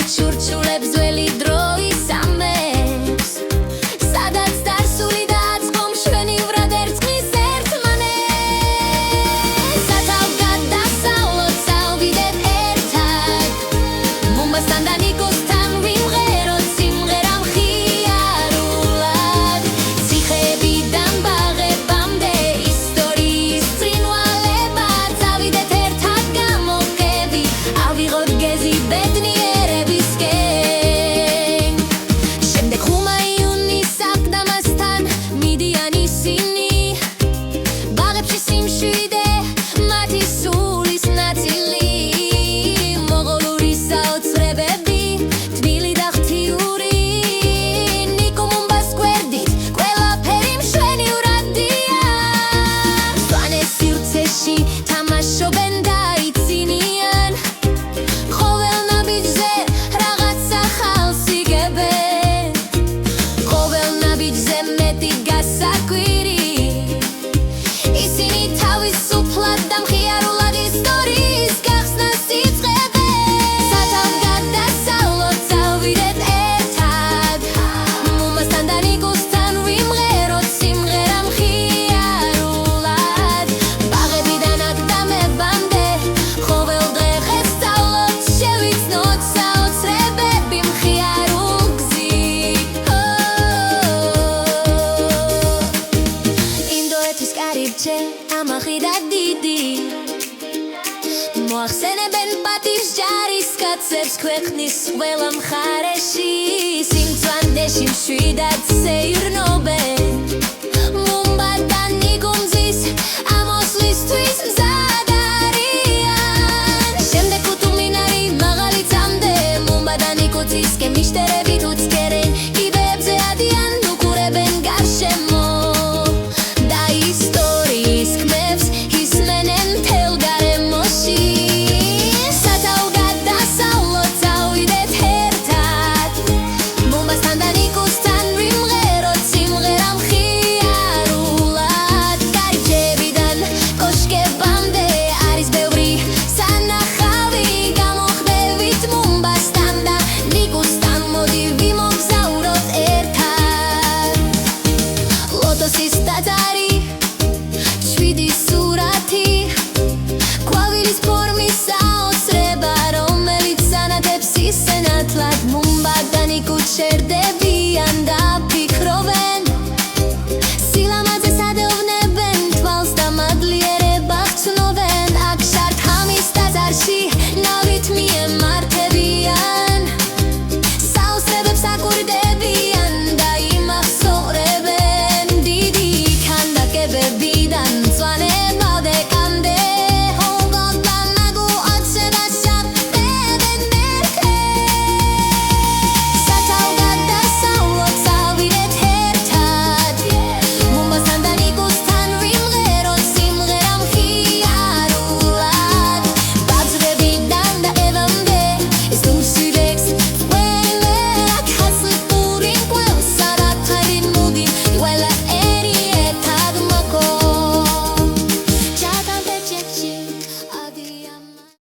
ჩურჩულებს ძველი დროის ამბებს სადაც დარსული დააწყო მშვენი ვრად ერწყმის ერთმანეთს სათავ გადასავლოთ წავიდეთ ერთად მომბასთან და ნიკოსთან ვიმღეროთ სიმღერა მხიარულად ციხეებიდან ბაღებამდე ისტორიის ბრწყინვალება წავიდეთ ერთად გამოვყევი ავიღოთ გეზი ბედნიერებისკენ შემდეგ ხუმა იუნის აკლდამასთან მიდიან ისინი ბაღებში სიმშვიდე მათი სულის ნაწილი მოგოლური საოცრებები თბილი და ღვთიური ნიკო მომბას გვერდით ყველაფერი მშვენივრადია სვანეს სივრცეში თამაშობენ და იცინიან ყოველ ნაბიჯზე რაღაც ახალს იგებენ ყოველ ნაბიჯზე მეტი გასაკვირი ისინი თავისუფლად და მხიარულად ისტორიის გახსნას იწყებენ სათავ გადასავლოთ წავიდეთ ერთად მომბასთან და ნიკოსთან ვიმღეროთ სიმღერა მხიარულად ბაღებიდან აკლდამებამდე ყოველ დღე ღესწავლოთ შევიცნოთ საოცრებები მხიარულ გზით ინდოეთის კარიბჭე ამაღი და დიდი მოახსენებენ პატივსჯარის კაცებს ქვეყნის ყველა მხარეში სიმწვანეში მშვიდად სეირნობენ